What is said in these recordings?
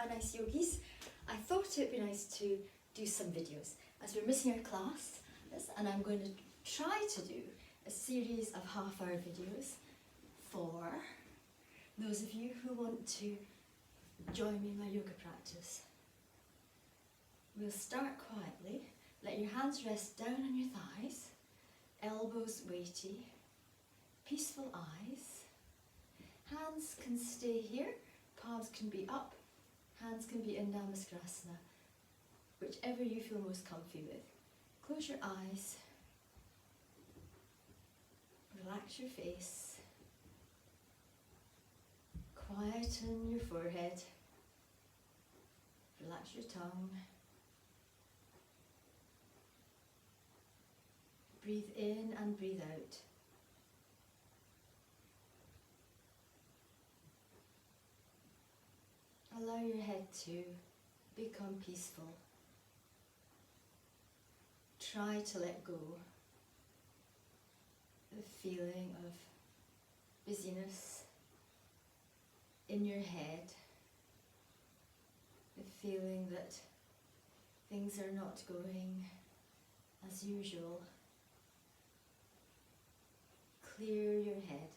nice yogis, I thought it'd be nice to do some videos as we're missing our class, and I'm going to try to do a series of half-hour videos for those of you who want to join me in my yoga practice. We'll start quietly. Let your hands rest down on your thighs, elbows weighty, peaceful eyes. Hands can stay here, palms can be up, hands can be in Namaskar, whichever you feel most comfy with. Close your eyes, relax your face, quieten your forehead, relax your tongue. Breathe in and breathe out. Allow your head to become peaceful. Try to let go the feeling of busyness in your head, the feeling that things are not going as usual. Clear your head.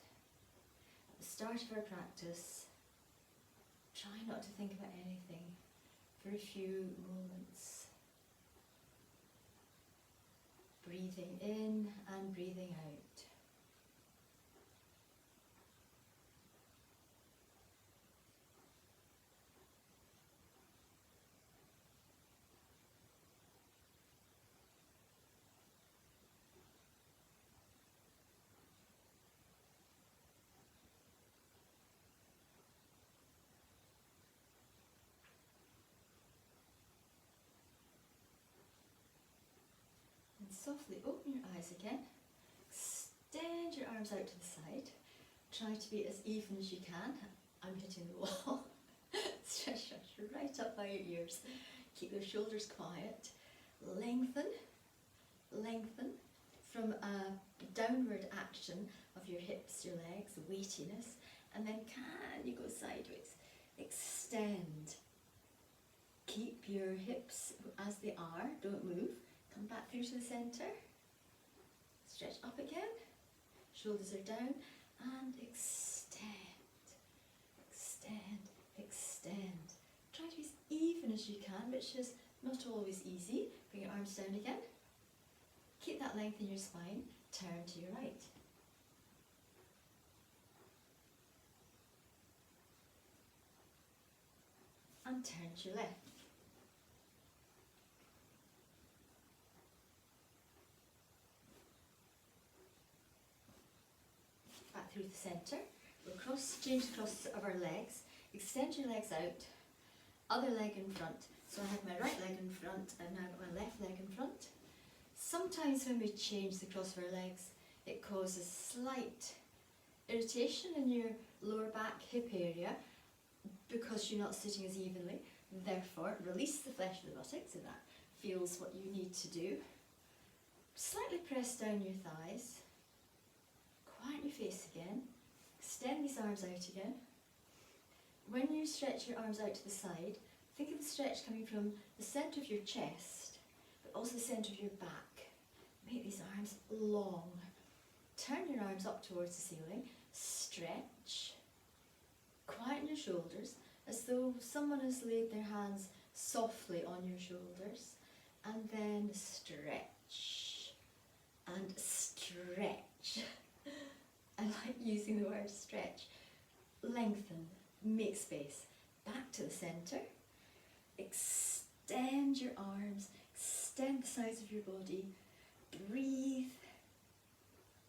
At the start of our practice, try not to think about anything for a few moments. Breathing in and breathing out. Softly open your eyes again, extend your arms out to the side, try to be as even as you can. I'm hitting the wall. Stretch right up by your ears, keep your shoulders quiet, lengthen, lengthen from a downward action of your hips, your legs, the weightiness, and then can you go sideways, extend, keep your hips as they are, don't move. Come back through to the centre, stretch up again, shoulders are down, and extend, extend, extend. Try to be as even as you can, which is not always easy. Bring your arms down again. Keep that length in your spine, turn to your right. And turn to your left. Through the centre, we'll change the crosses of our legs, extend your legs out, other leg in front. So I have my right leg in front and now I've got my left leg in front. Sometimes when we change the cross of our legs, it causes slight irritation in your lower back, hip area because you're not sitting as evenly. Therefore, release the flesh of the buttocks if that feels what you need to do. Slightly press down your thighs. Quieten your face again, extend these arms out again. When you stretch your arms out to the side, think of the stretch coming from the centre of your chest, but also the centre of your back. Make these arms long. Turn your arms up towards the ceiling, stretch. Quieten your shoulders as though someone has laid their hands softly on your shoulders, and then stretch and stretch. I like using the word stretch. Lengthen, make space. Back to the centre. Extend your arms, extend the size of your body. Breathe.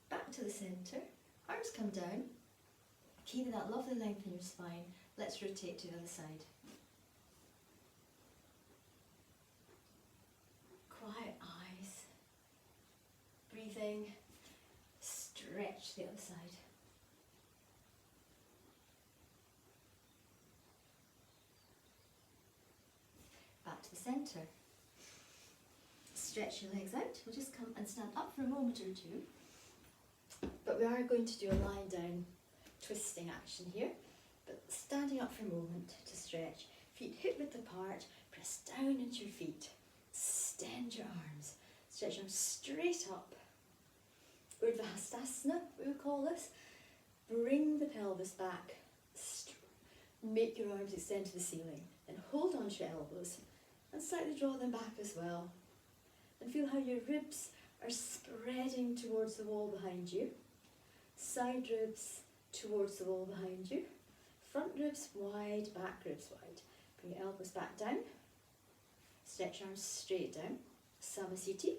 Back to the centre. Arms come down. Keeping that lovely length in your spine. Let's rotate to the other side. Quiet eyes. Breathing. Stretch the other side. Back to the centre. Stretch your legs out. We'll just come and stand up for a moment or two. But we are going to do a lying down twisting action here. But standing up for a moment to stretch. feet hip width apart, press down into your feet, extend your arms, stretch them straight up. Urdhva Hastasana, we would call this. Bring the pelvis back, make your arms extend to the ceiling, and hold on to your elbows, and slightly draw them back as well. And feel how your ribs are spreading towards the wall behind you, side ribs towards the wall behind you, front ribs wide, back ribs wide. Bring your elbows back down, stretch your arms straight down, Samasthiti.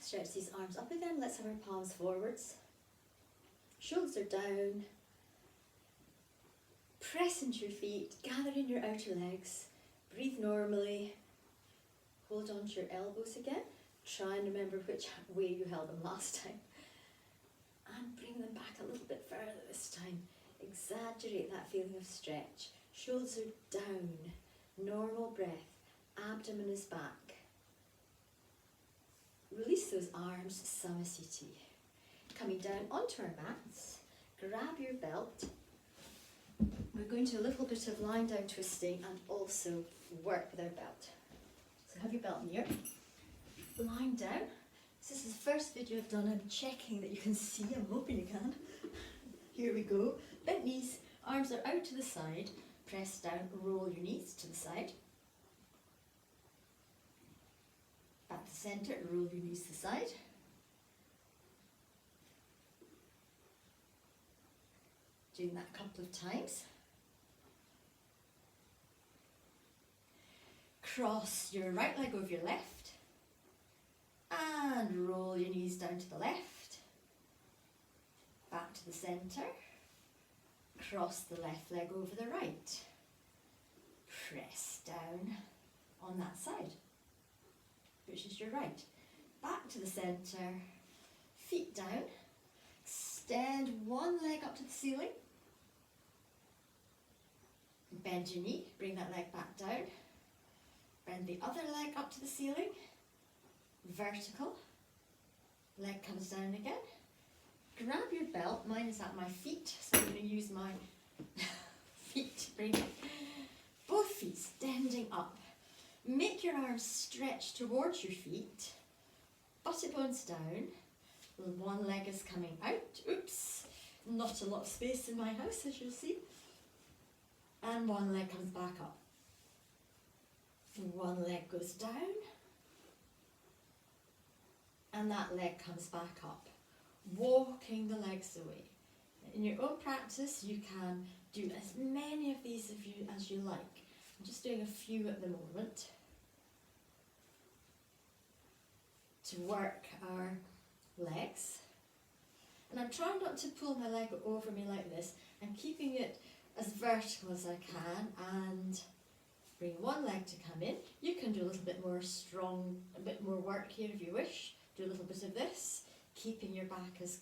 Stretch these arms up again, let's have our palms forwards. Shoulders are down. Press into your feet, gather in your outer legs, breathe normally. Hold on to your elbows again. Try and remember which way you held them last time. And bring them back a little bit further this time. Exaggerate that feeling of stretch. Shoulders are down. Normal breath. Abdomen is back. Release those arms, Samasthiti. Coming down onto our mats, grab your belt. We're going to a little bit of lying down twisting and also work with our belt. So have your belt near. Lying down. This is the first video I've done. I'm checking that you can see. I'm hoping you can. Here we go. Bent knees, arms are out to the side. Press down, roll your knees to the side. Back to centre, roll your knees to the side. Doing that a couple of times. Cross your right leg over your left and roll your knees down to the left. Back to the centre. Cross the left leg over the right. Press down on that side, which is your right. Back to the centre. Feet down. Extend one leg up to the ceiling. Bend your knee, bring that leg back down. Bend the other leg up to the ceiling. Vertical. Leg comes down again. Grab your belt, mine is at my feet, so I'm going to use my feet to bring it. Both feet standing up. Make your arms stretch towards your feet. Butt bones down. One leg is coming out. Oops, not a lot of space in my house, as you'll see. And one leg comes back up. One leg goes down. And that leg comes back up. Walking the legs away. In your own practice, you can do as many of these as you like. I'm just doing a few at the moment to work our legs. And I'm trying not to pull my leg over me like this. I'm keeping it as vertical as I can and bring one leg to come in. You can do a little bit more a bit more work here if you wish. Do a little bit of this, keeping your back as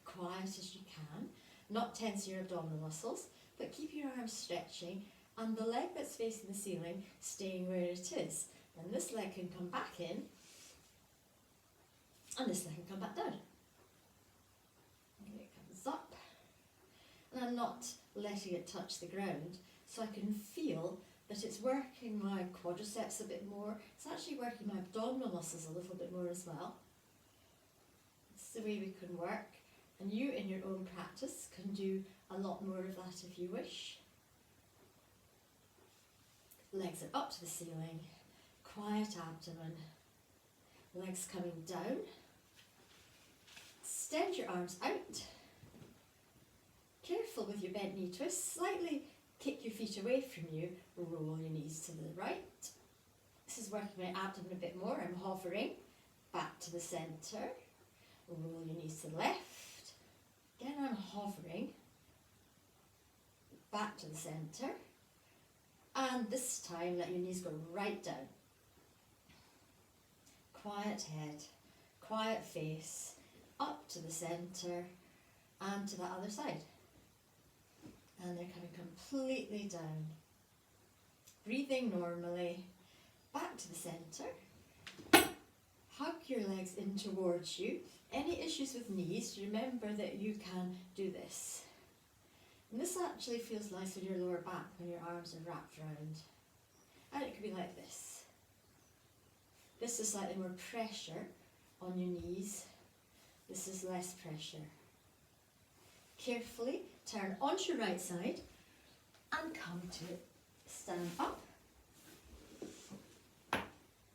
quiet as you can, not tense your abdominal muscles, but keep your arms stretching and the leg that's facing the ceiling staying where it is. Then this leg can come back in and this leg can come back down. Okay, it comes up and I'm not letting it touch the ground, so I can feel that it's working my quadriceps a bit more. It's actually working my abdominal muscles a little bit more as well. It's the way we can work, and you in your own practice can do a lot more of that if you wish. Legs are up to the ceiling, quiet abdomen, legs coming down. Extend your arms out. Careful with your bent knee twist, slightly kick your feet away from you, roll your knees to the right. This is working my abdomen a bit more. I'm hovering back to the centre, roll your knees to the left. Again, I'm hovering back to the centre, and this time let your knees go right down. Quiet head, quiet face, up to the centre and to the other side. And they're coming completely down. Breathing normally, back to the centre. Hug your legs in towards you. Any issues with knees, remember that you can do this. And this actually feels nice in your lower back when your arms are wrapped around. And it could be like this. This is slightly more pressure on your knees. This is less pressure. Carefully turn onto your right side and come to stand up.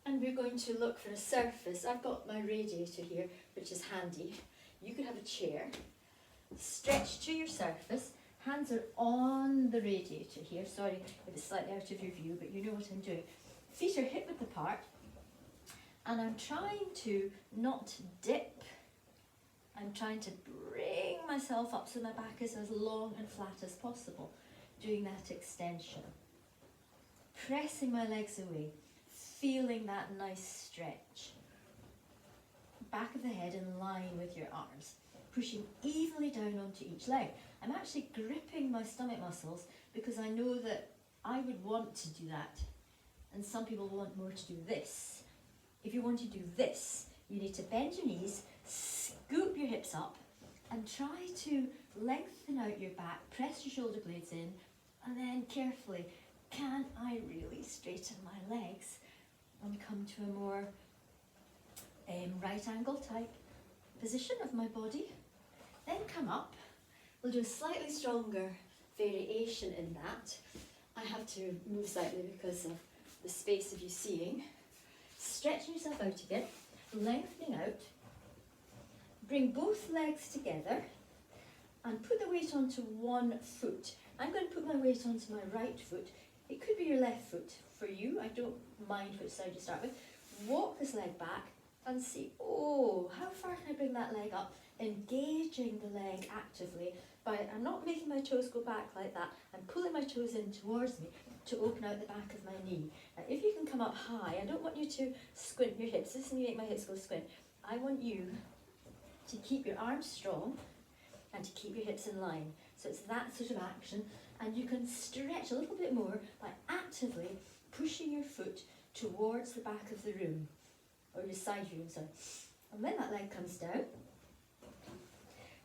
And we're going to look for a surface. I've got my radiator here, which is handy. You could have a chair. Stretch to your surface. Hands are on the radiator here. Sorry if it's slightly out of your view, but you know what I'm doing. Feet are hip width apart. And I'm trying to not dip. I'm trying to bring myself up so my back is as long and flat as possible. Doing that extension. Pressing my legs away. Feeling that nice stretch. Back of the head in line with your arms. Pushing evenly down onto each leg. I'm actually gripping my stomach muscles because I know that I would want to do that. And some people want more to do this. If you want to do this, you need to bend your knees, scoop your hips up, and try to lengthen out your back, press your shoulder blades in, and then carefully, can I really straighten my legs and come to a more right angle type position of my body? Then come up. We'll do a slightly stronger variation in that. I have to move slightly because of the space of you seeing. Stretching yourself out again, lengthening out. Bring both legs together and put the weight onto one foot. I'm going to put my weight onto my right foot. It could be your left foot. For you, I don't mind which side you start with. Walk this leg back and see, oh, how far can I bring that leg up? Engaging the leg actively. I'm not making my toes go back like that. I'm pulling my toes in towards me to open out the back of my knee. Now, if you can come up high, I don't want you to squint your hips. This is me make my hips go squint. I want you to keep your arms strong and to keep your hips in line. So it's that sort of action. And you can stretch a little bit more by actively pushing your foot towards the back of the room, or your side room, sorry. And when that leg comes down,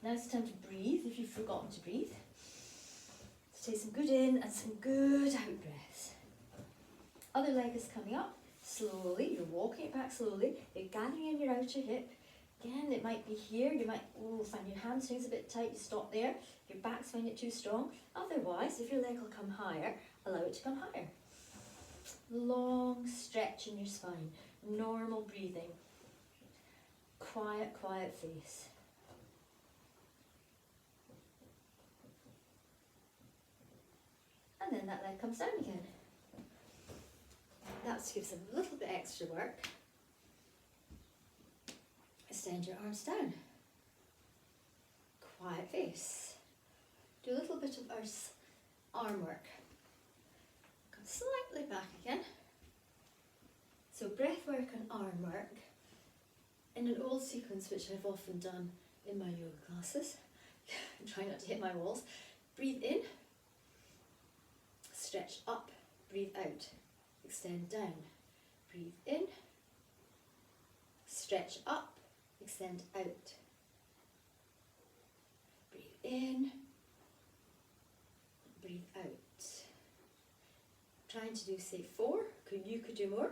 now it's time to breathe if you've forgotten to breathe. So take some good in and some good out breaths. Other leg is coming up slowly. You're walking it back slowly. You're gathering in your outer hip. Again, it might be here. You might find your hamstrings a bit tight. You stop there. Your back's find it too strong. Otherwise, if your leg will come higher, allow it to come higher. Long stretch in your spine. Normal breathing. Quiet, quiet face. And then that leg comes down again. That gives a little bit extra work. Extend your arms down. Quiet face. Do a little bit of our arm work. Come slightly back again. So breath work and arm work in an old sequence which I've often done in my yoga classes. Try not to hit my walls. Breathe in. Stretch up, breathe out, extend down, breathe in, stretch up, extend out, breathe in, breathe out. Trying to do say 4, you could do more.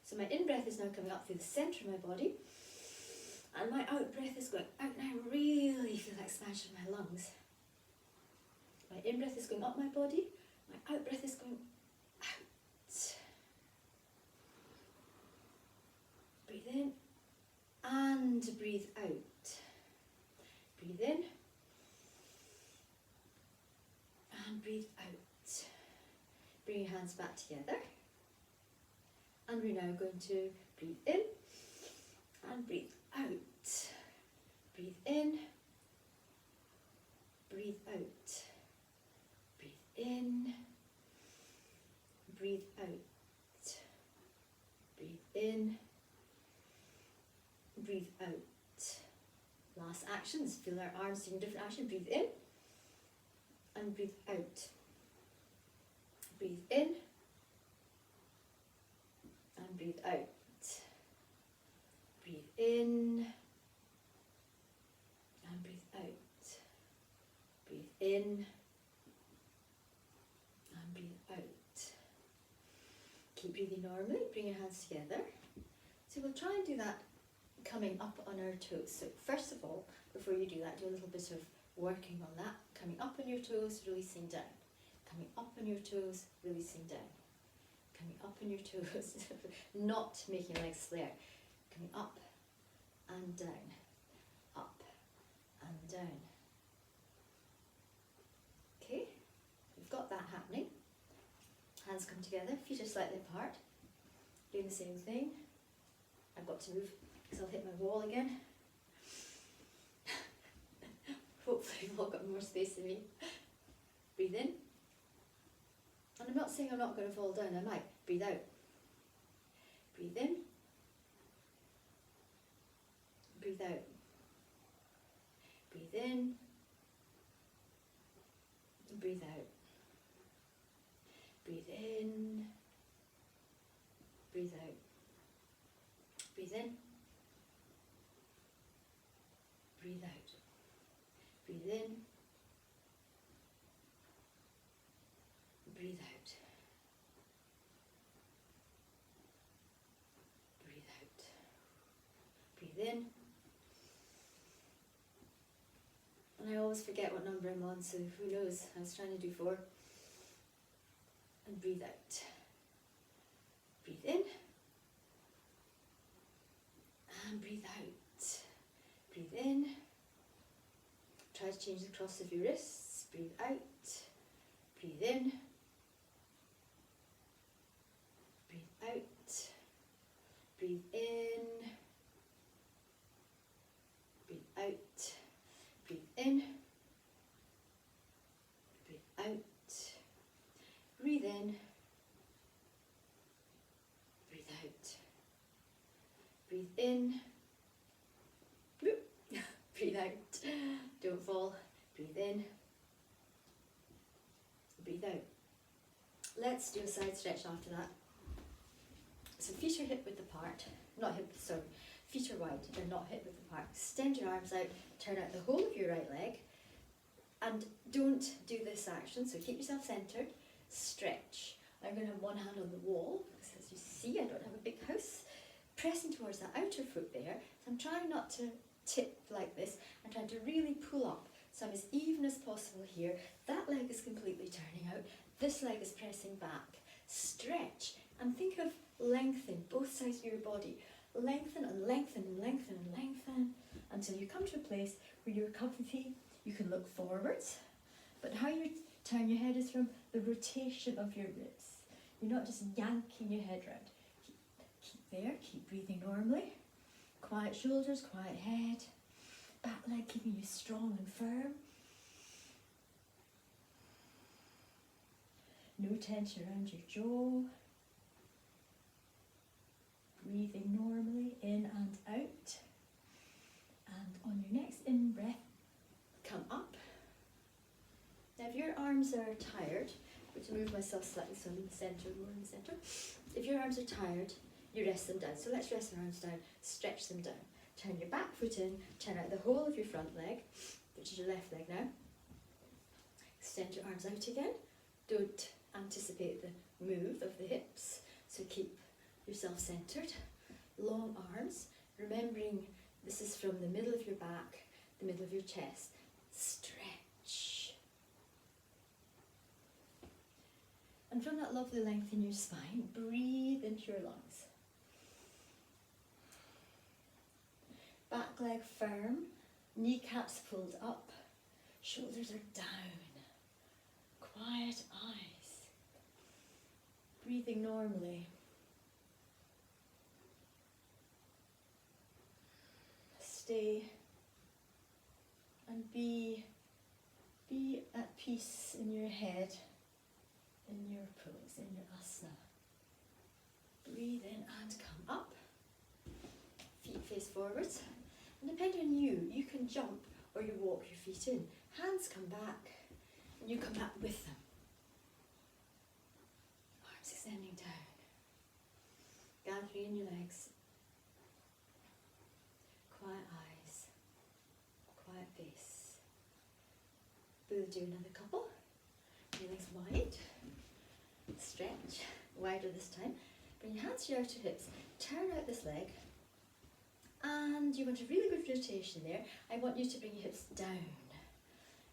So my in-breath is now coming up through the centre of my body, and my out-breath is going out, and I really feel that expansion of my lungs. My in-breath is going up my body, my out-breath is going out. Breathe in and breathe out. Breathe in and breathe out. Bring your hands back together. And we're now going to breathe in and breathe out. Breathe in, breathe out. In, breathe out, breathe in, breathe out. Last actions, feel our arms doing different action. Breathe in and breathe out. Breathe in and breathe out. Breathe in and breathe out. in and breathe out. Keep breathing normally, bring your hands together. So we'll try and do that coming up on our toes. So first of all, before you do that, do a little bit of working on that. Coming up on your toes, releasing down. Coming up on your toes, releasing down. Coming up on your toes, not making legs flare. Coming up and down, up and down. Okay, we've got that happening. Hands come together, feet are slightly apart. Doing the same thing. I've got to move because I'll hit my wall again. Hopefully you've all got more space than me. Breathe in. And I'm not saying I'm not going to fall down, I might. Breathe out. Breathe in. Breathe out. Breathe in. Breathe out. Breathe in. Breathe out. Breathe in. Breathe out. Breathe in. Breathe out. Breathe out. Breathe in. And I always forget what number I'm on, so who knows? I was trying to do 4. And breathe out. Breathe in. And breathe out. Breathe in. Try to change the cross of your wrists. Breathe out. Breathe in. Breathe out. Breathe in. Breathe out. Breathe in. Breathe out. Breathe in. Breathe out. Breathe in. Breathe out. Don't fall. Breathe in. Breathe out. Let's do a side stretch after that. So feet are hip width apart. Not hip, sorry. Feet are wide. They're not hip width apart. Extend your arms out. Turn out the whole of your right leg. And don't do this action. So keep yourself centered. Stretch. I'm going to have one hand on the wall because as you see I don't have a big house. Pressing towards that outer foot there. So I'm trying not to tip like this. I'm trying to really pull up so I'm as even as possible here. That leg is completely turning out. This leg is pressing back. Stretch and think of lengthen both sides of your body. Lengthen and lengthen and lengthen and lengthen until you come to a place where you're comfy. You can look forwards, but how you turn your head is from the rotation of your ribs. You're not just yanking your head round. Keep there, keep breathing normally. Quiet shoulders, quiet head. Back leg keeping you strong and firm. No tension around your jaw. Breathing normally in and out. And on your next in-breath, come up. Now if your arms are tired, I'm going to move myself slightly so I'm in the centre, more in the centre. If your arms are tired, you rest them down. So let's rest our arms down, stretch them down. Turn your back foot in, turn out the whole of your front leg, which is your left leg now. Extend your arms out again. Don't anticipate the move of the hips, so keep yourself centered. Long arms, remembering this is from the middle of your back, the middle of your chest. Stretch. And from that lovely length in your spine, breathe into your lungs. Back leg firm, kneecaps pulled up, shoulders are down. Quiet eyes. Breathing normally. Stay and be at peace in your head, in your pose, in your asana. Breathe in and come up. Feet face forwards. And depending on you, you can jump or you walk your feet in. Hands come back and you come back with them. Arms extending down. Gathering in your legs. Quiet eyes. Quiet face. Boom. We'll do another couple. Your legs wide. Stretch. Wider this time. Bring your hands to your outer hips. Turn out this leg. And you want a really good rotation there. I want you to bring your hips down.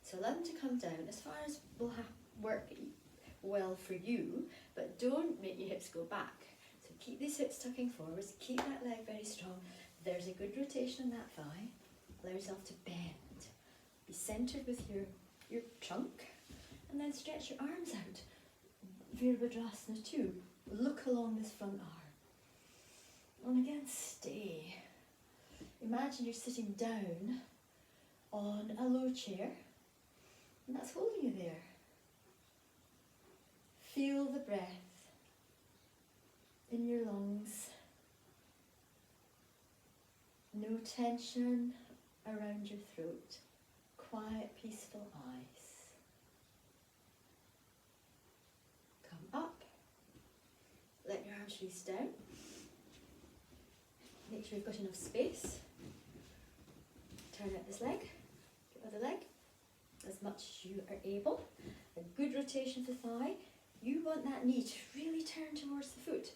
So allow them to come down as far as will work well for you, but don't make your hips go back. So keep these hips tucking forwards, keep that leg very strong. There's a good rotation in that thigh. Allow yourself to bend. Be centered with your trunk, and then stretch your arms out. Virabhadrasana 2. Look along this front arm. And again, stay. Imagine you're sitting down on a low chair, and that's holding you there. Feel the breath in your lungs. No tension around your throat. Quiet, peaceful eyes. Come up. Let your arms release down. Make sure you've got enough space. Turn out this leg. The other leg. As much as you are able. A good rotation of the thigh. You want that knee to really turn towards the foot.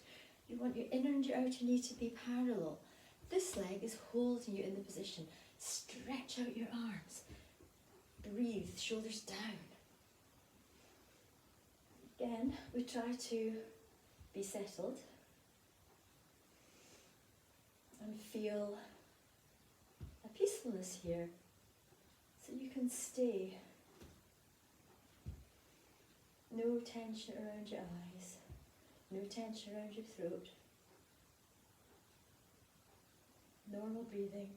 You want your inner and your outer knee to be parallel. This leg is holding you in the position. Stretch out your arms. Breathe, shoulders down. Again, we try to be settled and feel a peacefulness here so you can stay. No tension around your eyes, no tension around your throat. Normal breathing.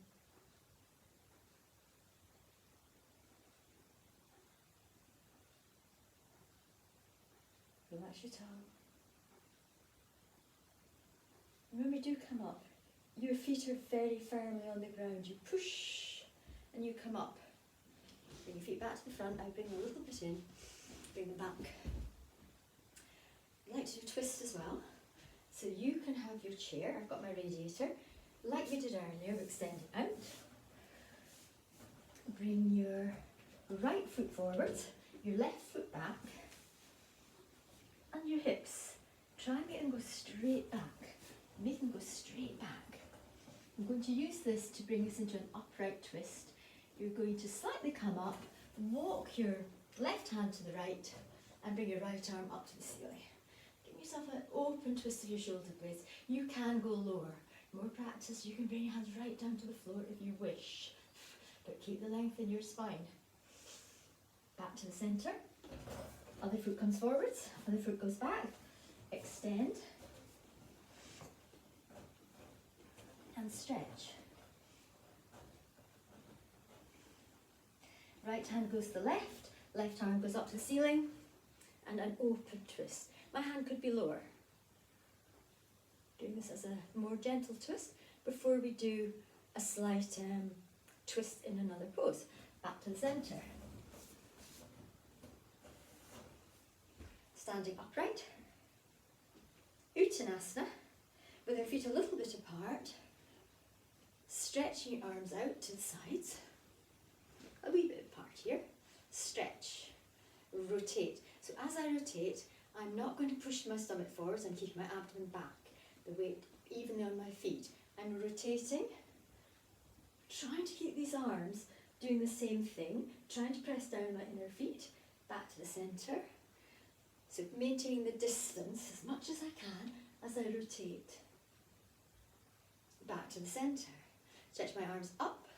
Relax your tongue. And when we do come up, your feet are very firmly on the ground. You push and you come up. Bring your feet back to the front. I bring them a little bit in. Bring them back. I like to do a twist as well. So you can have your chair. I've got my radiator. Like we did earlier, we extend it out. Bring your right foot forward, your left foot back, and your hips. Try and make them go straight back. Make them go straight back. I'm going to use this to bring us into an upright twist. You're going to slightly come up, walk your left hand to the right, and bring your right arm up to the ceiling. Give yourself an open twist of your shoulder blades. You can go lower. More practice, you can bring your hands right down to the floor if you wish, but keep the length in your spine. Back to the centre. Other foot comes forwards, other foot goes back. Extend. And stretch. Right hand goes to the left, left arm goes up to the ceiling, and an open twist. My hand could be lower. Doing this as a more gentle twist before we do a slight twist in another pose. Back to the centre. Standing upright. Uttanasana, with our feet a little bit apart. Stretching your arms out to the sides. A wee bit apart here. Stretch. Rotate. So as I rotate, I'm not going to push my stomach forwards and keep my abdomen back. The weight evenly on my feet. I'm rotating, trying to keep these arms doing the same thing, trying to press down my inner feet, back to the centre. So maintaining the distance as much as I can as I rotate. Back to the centre. Stretch my arms up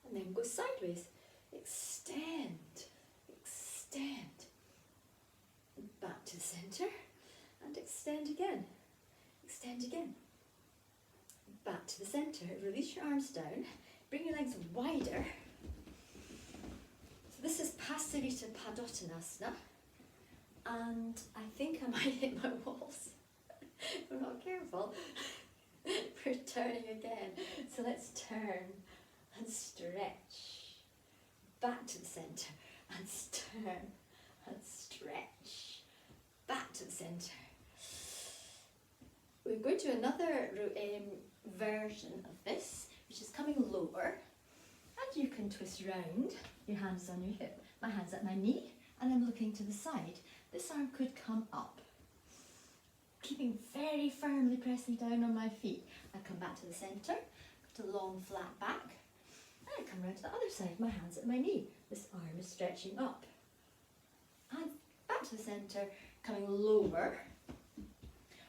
and then go sideways. Extend, extend. Back to the centre and extend again. Extend again. Back to the centre. Release your arms down. Bring your legs wider. So this is Pasarita Padottanasana. And I think I might hit my walls if I'm not careful. We're turning again. So let's turn and stretch. Back to the centre and turn and stretch. Back to the centre. We're going to another version of this, which is coming lower, and you can twist round. Your hands on your hip. My my hand's at my knee and I'm looking to the side. This arm could come up, keeping very firmly pressing down on my feet. I come back to the centre, got a long flat back, and I come round to the other side. My hand's at my knee. This arm is stretching up. And back to the centre, coming lower,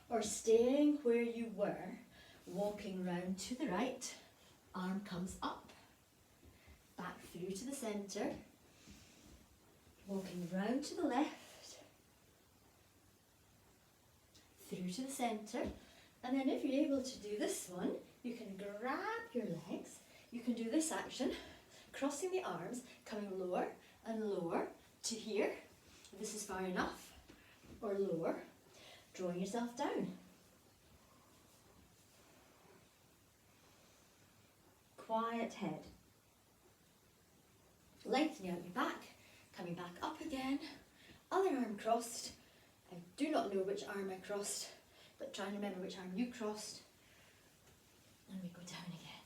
or staying where you were, walking round to the right, arm comes up, back through to the centre, walking round to the left, through to the centre, and then if you're able to do this one, you can grab your legs, you can do this action, crossing the arms, coming lower and lower to here, if this is far enough, or lower, drawing yourself down. Quiet head. Lengthening out your back, coming back up again, other arm crossed. I do not know which arm I crossed, but try and remember which arm you crossed. And we go down again.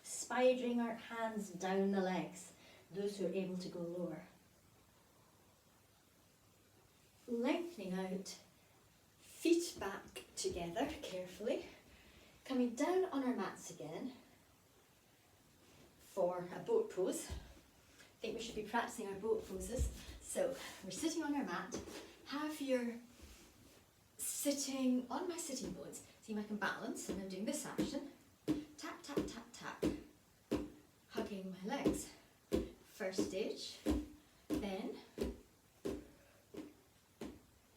Spidering our hands down the legs, those who are able to go lower. Lengthening out, feet back together carefully, coming down on our mats again for a boat pose. I think we should be practicing our boat poses. So we're sitting on our mat, have your sitting on my sitting bones. See if I can balance, and I'm doing this action. Tap, tap, tap, tap. Hugging my legs. First stage, then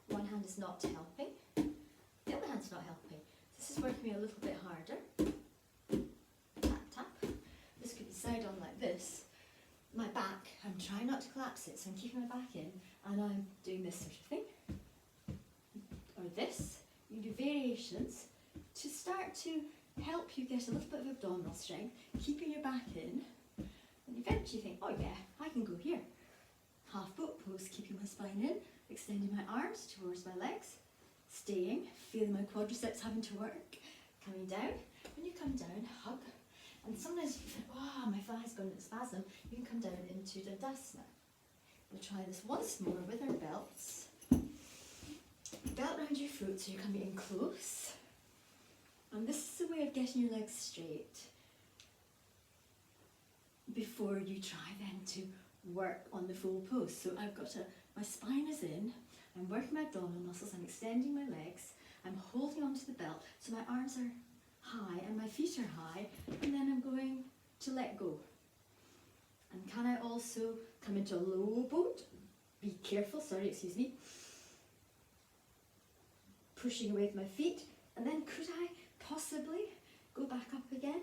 one hand is not helping, the other hand's not helping. This is working me a little bit harder. Tap, tap. This could be side on like this. My back, I'm trying not to collapse it, so I'm keeping my back in, and I'm doing this sort of thing. Or this. You do variations to start to help you get a little bit of abdominal strength, keeping your back in, and eventually you think, oh yeah, I can go here. Half boat pose, keeping my spine in, extending my arms towards my legs, staying, feeling my quadriceps having to work, coming down. When you come down, hug, and sometimes you think, oh, my thigh's gone into spasm, you can come down into Dandasana. We'll try this once more with our belts. Belt around your foot so you're coming in close. And this is a way of getting your legs straight before you try then to work on the full pose. So I've got my spine is in, I'm working my abdominal muscles, I'm extending my legs, I'm holding onto the belt so my arms are high and my feet are high, and then I'm going to let go. And can I also come into a low boat? Be careful, sorry, excuse me. Pushing away with my feet, and then could I possibly go back up again?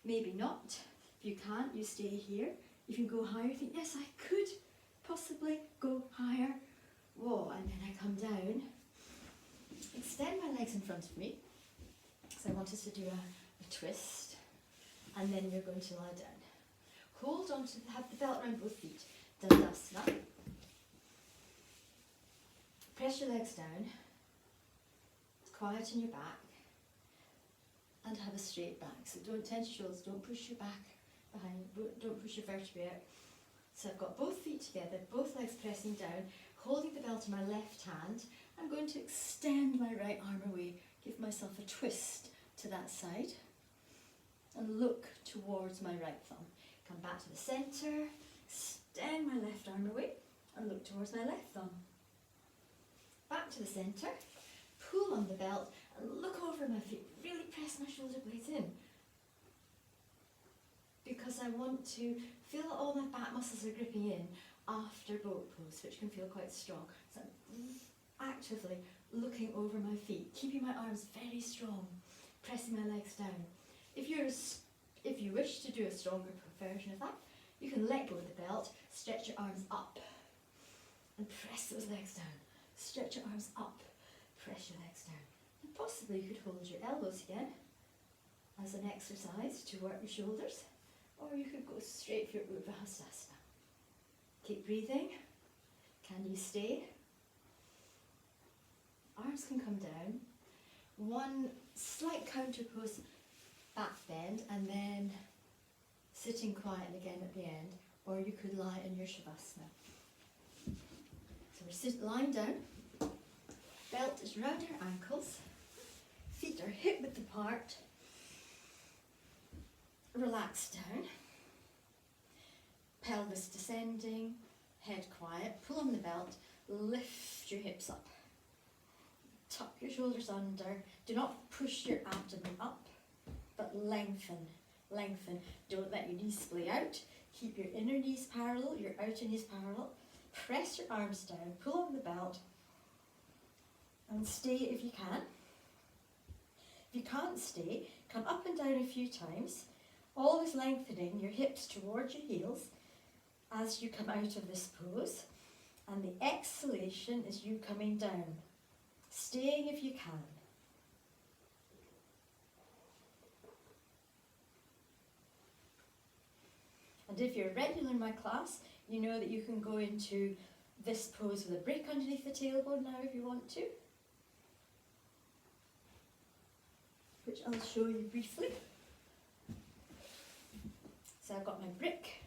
Maybe not. If you can't, you stay here. You can go higher, think, yes, I could possibly go higher. Whoa, and then I come down. Extend my legs in front of me. So I want us to do a twist, and then you're going to lie down. Hold on to, have the belt around both feet. Dandasana. Press your legs down. Quieten your back. And have a straight back. So don't tense your shoulders, don't push your back behind, don't push your vertebrae out. So I've got both feet together, both legs pressing down, holding the belt in my left hand. I'm going to extend my right arm away, give myself a twist to that side, and look towards my right thumb. Come back to the centre, extend my left arm away, and look towards my left thumb. Back to the centre, pull on the belt, and look over my feet. Really press my shoulder blades in, because I want to feel that all my back muscles are gripping in after boat pose, which can feel quite strong. So I'm actively looking over my feet, keeping my arms very strong, pressing my legs down. If you wish to do a stronger version of that, you can let go of the belt, stretch your arms up, and press those legs down. Stretch your arms up, press your legs down. And possibly you could hold your elbows again as an exercise to work your shoulders, or you could go straight for your Urdhva Hastasana. Keep breathing. Can you stay? Arms can come down. One slight counter pose, back bend, and then sitting quiet again at the end, or you could lie in your Shavasana. sit lying down, belt is round our ankles, feet are hip width apart, relax down, pelvis descending, head quiet, pull on the belt, lift your hips up, tuck your shoulders under, do not push your abdomen up, but lengthen, lengthen, don't let your knees splay out, keep your inner knees parallel, your outer knees parallel, press your arms down, pull on the belt, and stay if you can. If you can't stay, come up and down a few times, always lengthening your hips towards your heels as you come out of this pose, and the exhalation is you coming down, staying if you can. And if you're regular in my class, you know that you can go into this pose with a break underneath the tailbone now if you want to, which I'll show you briefly. So I've got my brick,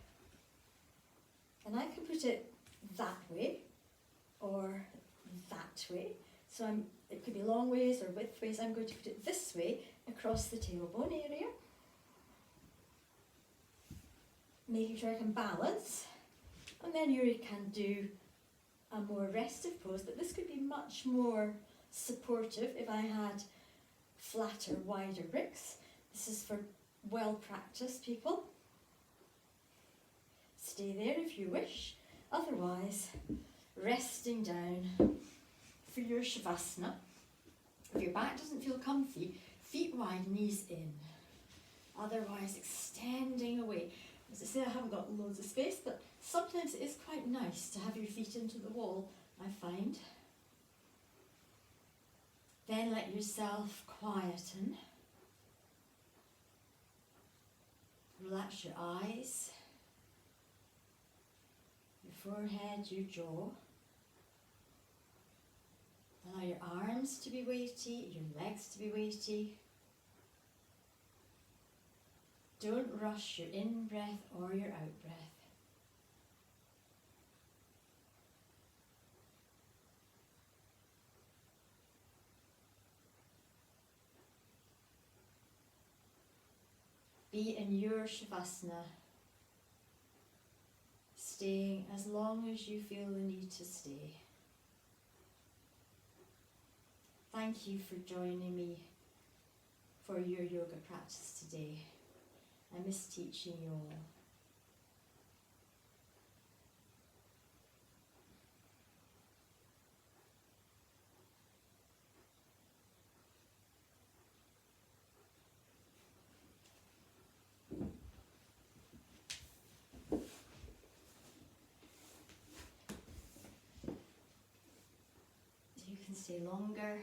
and I can put it that way or that way. So it could be long ways or width ways. I'm going to put it this way across the tailbone area, making sure I can balance. And then you can do a more restive pose, but this could be much more supportive if I had flatter, wider bricks. This is for well-practiced people. Stay there if you wish. Otherwise, resting down for your Shavasana. If your back doesn't feel comfy, feet wide, knees in. Otherwise, extending away. As I say, I haven't got loads of space, but sometimes it is quite nice to have your feet into the wall, I find. Then let yourself quieten. Relax your eyes, your forehead, your jaw. Allow your arms to be weighty, your legs to be weighty. Don't rush your in-breath or your out-breath. Be in your Shavasana, staying as long as you feel the need to stay. Thank you for joining me for your yoga practice today. I miss teaching you all. You can stay longer,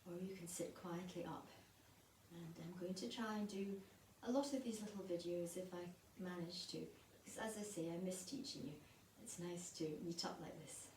or you can sit quietly up. And I'm going to try and do a lot of these little videos if I manage to, because as I say, I miss teaching you. It's nice to meet up like this.